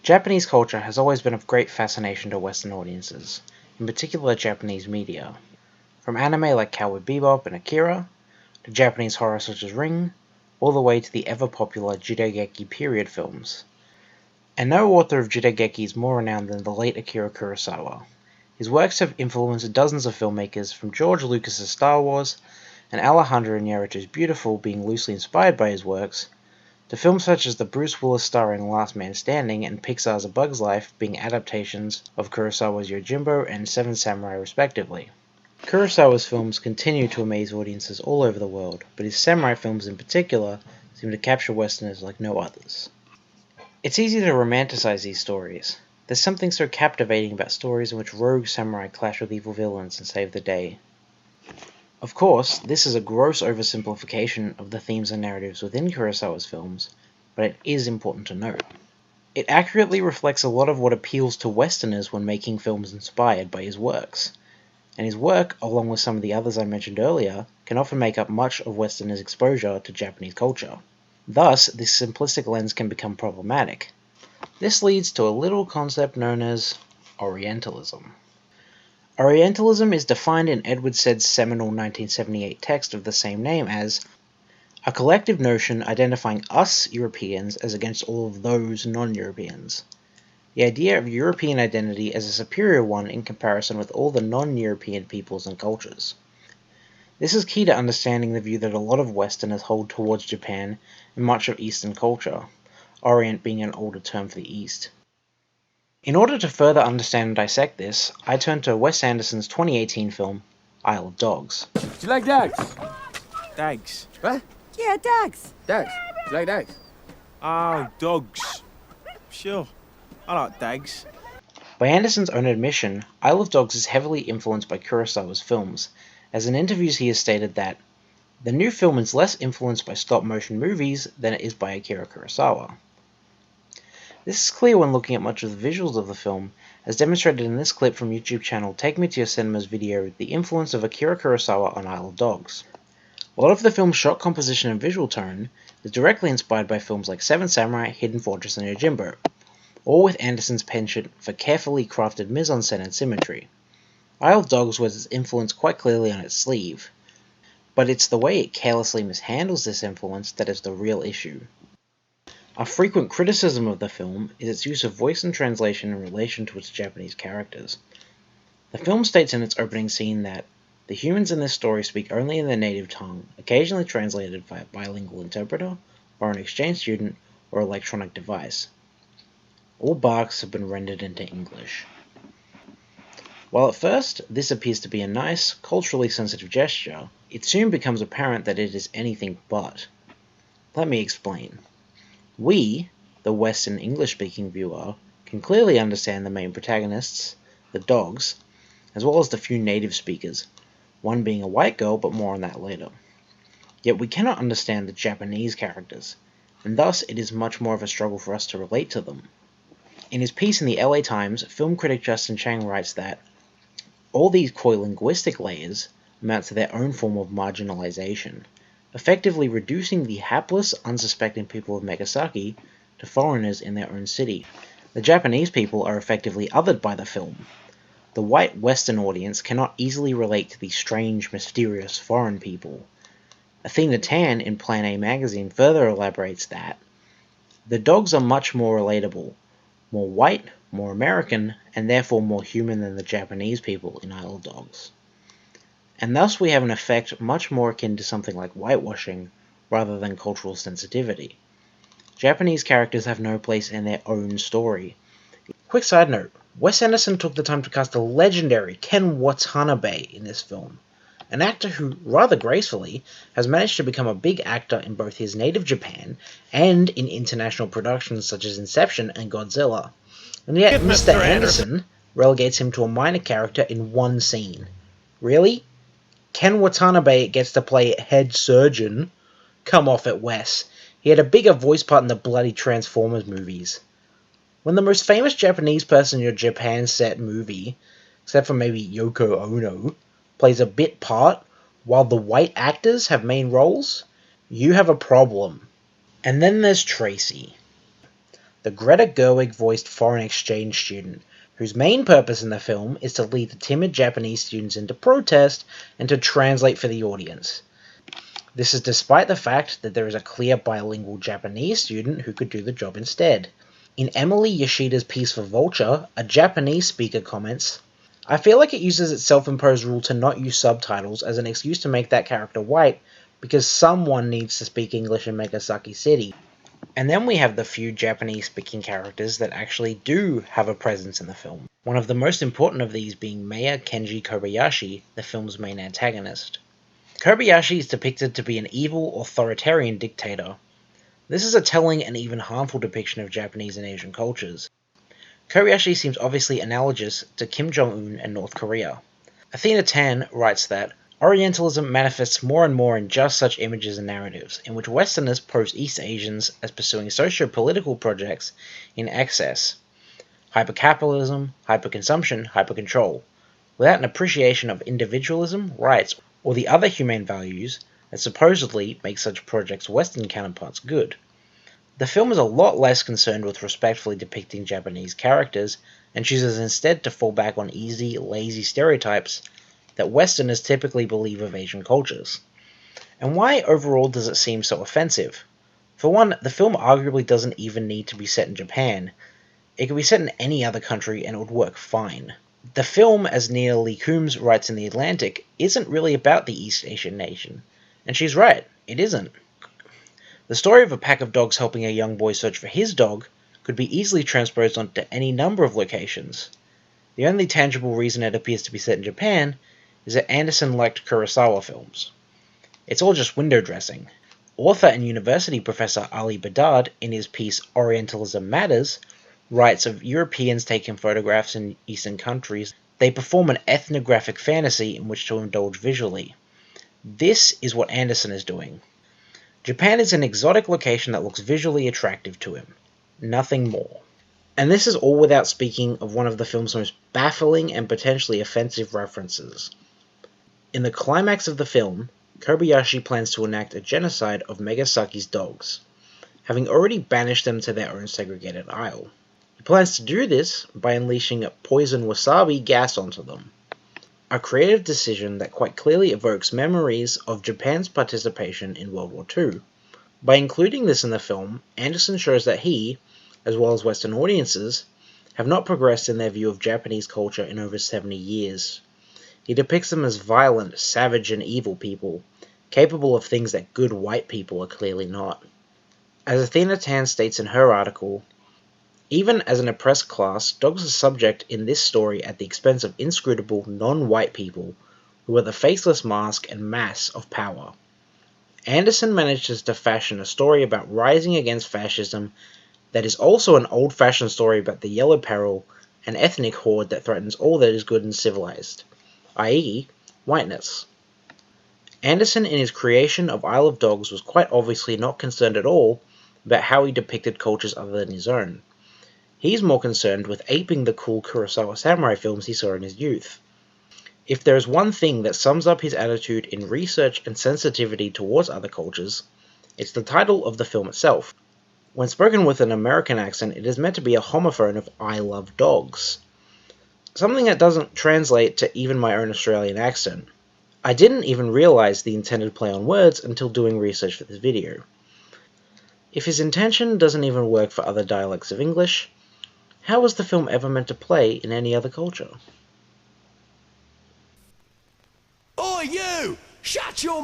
Japanese culture has always been of great fascination to Western audiences, in particular Japanese media. From anime like Cowboy Bebop and Akira, to Japanese horror such as Ring, all the way to the ever-popular Jidaigeki period films. And no author of Jidaigeki is more renowned than the late Akira Kurosawa. His works have influenced dozens of filmmakers, from George Lucas's Star Wars and Alejandro Iñárritu's Beautiful being loosely inspired by his works, to films such as the Bruce Willis starring Last Man Standing and Pixar's A Bug's Life being adaptations of Kurosawa's Yojimbo and Seven Samurai respectively. Kurosawa's films continue to amaze audiences all over the world, but his samurai films in particular seem to capture Westerners like no others. It's easy to romanticize these stories. There's something so captivating about stories in which rogue samurai clash with evil villains and save the day. Of course, this is a gross oversimplification of the themes and narratives within Kurosawa's films, but it is important to note. It accurately reflects a lot of what appeals to Westerners when making films inspired by his works, and his work, along with some of the others I mentioned earlier, can often make up much of Westerners' exposure to Japanese culture. Thus, this simplistic lens can become problematic. This leads to a little concept known as Orientalism. Orientalism is defined in Edward Said's seminal 1978 text of the same name as a collective notion identifying us Europeans as against all of those non-Europeans. The idea of European identity as a superior one in comparison with all the non-European peoples and cultures. This is key to understanding the view that a lot of Westerners hold towards Japan and much of Eastern culture, Orient being an older term for the East. In order to further understand and dissect this, I turn to Wes Anderson's 2018 film, Isle of Dogs. Do you like dogs? Dogs. What? Yeah, dogs. Dogs. Do you like dogs? Oh, dogs. Sure. I like dogs. By Anderson's own admission, Isle of Dogs is heavily influenced by Kurosawa's films, as in interviews he has stated that the new film is less influenced by stop-motion movies than it is by Akira Kurosawa. This is clear when looking at much of the visuals of the film, as demonstrated in this clip from YouTube channel Take Me to Your Cinema's video, The Influence of Akira Kurosawa on Isle of Dogs. A lot of the film's shot composition and visual tone is directly inspired by films like Seven Samurai, Hidden Fortress, and Yojimbo, all with Anderson's penchant for carefully crafted mise-en-scène and symmetry. Isle of Dogs wears its influence quite clearly on its sleeve, but it's the way it carelessly mishandles this influence that is the real issue. A frequent criticism of the film is its use of voice and translation in relation to its Japanese characters. The film states in its opening scene that the humans in this story speak only in their native tongue, occasionally translated by a bilingual interpreter, or an exchange student, or electronic device. All barks have been rendered into English. While at first this appears to be a nice, culturally sensitive gesture, it soon becomes apparent that it is anything but. Let me explain. We, the Western English-speaking viewer, can clearly understand the main protagonists, the dogs, as well as the few native speakers, one being a white girl, but more on that later. Yet we cannot understand the Japanese characters, and thus it is much more of a struggle for us to relate to them. In his piece in the LA Times, film critic Justin Chang writes that all these linguistic layers amount to their own form of marginalization, effectively reducing the hapless, unsuspecting people of Megasaki to foreigners in their own city. The Japanese people are effectively othered by the film. The white Western audience cannot easily relate to these strange, mysterious foreign people. Athena Tan in Plan A magazine further elaborates that the dogs are much more relatable, more white, more American, and therefore more human than the Japanese people in Isle of Dogs. And thus we have an effect much more akin to something like whitewashing, rather than cultural sensitivity. Japanese characters have no place in their own story. Quick side note, Wes Anderson took the time to cast a legendary Ken Watanabe in this film, an actor who, rather gracefully, has managed to become a big actor in both his native Japan and in international productions such as Inception and Godzilla. And yet Mr. Anderson relegates him to a minor character in one scene. Really? Ken Watanabe gets to play head surgeon? Come off it, Wes. He had a bigger voice part in the bloody Transformers movies. When the most famous Japanese person in your Japan set movie, except for maybe Yoko Ono, plays a bit part, while the white actors have main roles, you have a problem. And then there's Tracy. the Greta Gerwig-voiced foreign exchange student, whose main purpose in the film is to lead the timid Japanese students into protest and to translate for the audience. This is despite the fact that there is a clear bilingual Japanese student who could do the job instead. In Emily Yoshida's piece for Vulture, a Japanese speaker comments, "I feel like it uses its self-imposed rule to not use subtitles as an excuse to make that character white, because someone needs to speak English in Megasaki City." And then we have the few Japanese-speaking characters that actually do have a presence in the film. One of the most important of these being Mayor Kenji Kobayashi, the film's main antagonist. Kobayashi is depicted to be an evil, authoritarian dictator. This is a telling and even harmful depiction of Japanese and Asian cultures. Kobayashi seems obviously analogous to Kim Jong-un and North Korea. Athena Tan writes that Orientalism manifests more and more in just such images and narratives, in which Westerners pose East Asians as pursuing socio-political projects in excess. Hypercapitalism, hyperconsumption, hypercontrol, without an appreciation of individualism, rights, or the other humane values that supposedly make such projects' Western counterparts good. The film is a lot less concerned with respectfully depicting Japanese characters, and chooses instead to fall back on easy, lazy stereotypes that Westerners typically believe of Asian cultures. And why overall does it seem so offensive? For one, the film arguably doesn't even need to be set in Japan. It could be set in any other country and it would work fine. The film, as Nia Lee Coombs writes in The Atlantic, isn't really about the East Asian nation. And she's right, it isn't. The story of a pack of dogs helping a young boy search for his dog could be easily transposed onto any number of locations. The only tangible reason it appears to be set in Japan is that Anderson liked Kurosawa films. It's all just window dressing. Author and university professor Ali Bedard, in his piece Orientalism Matters, writes of Europeans taking photographs in Eastern countries. They perform an ethnographic fantasy in which to indulge visually. This is what Anderson is doing. Japan is an exotic location that looks visually attractive to him. Nothing more. And this is all without speaking of one of the film's most baffling and potentially offensive references. In the climax of the film, Kobayashi plans to enact a genocide of Megasaki's dogs, having already banished them to their own segregated isle. He plans to do this by unleashing a poison wasabi gas onto them. A creative decision that quite clearly evokes memories of Japan's participation in World War II. By including this in the film, Anderson shows that he, as well as Western audiences, have not progressed in their view of Japanese culture in over 70 years. He depicts them as violent, savage, and evil people, capable of things that good white people are clearly not. As Athena Tan states in her article, even as an oppressed class, dogs are subject in this story at the expense of inscrutable, non-white people who are the faceless mask and mass of power. Anderson manages to fashion a story about rising against fascism that is also an old-fashioned story about the Yellow Peril, an ethnic horde that threatens all that is good and civilized, i.e., whiteness. Anderson, in his creation of Isle of Dogs, was quite obviously not concerned at all about how he depicted cultures other than his own. He's more concerned with aping the cool Kurosawa samurai films he saw in his youth. If there is one thing that sums up his attitude in research and sensitivity towards other cultures, it's the title of the film itself. When spoken with an American accent, it is meant to be a homophone of I love dogs. Something that doesn't translate to even my own Australian accent. I didn't even realize the intended play on words until doing research for this video. If his intention doesn't even work for other dialects of English, how was the film ever meant to play in any other culture? Oi, you! Shut your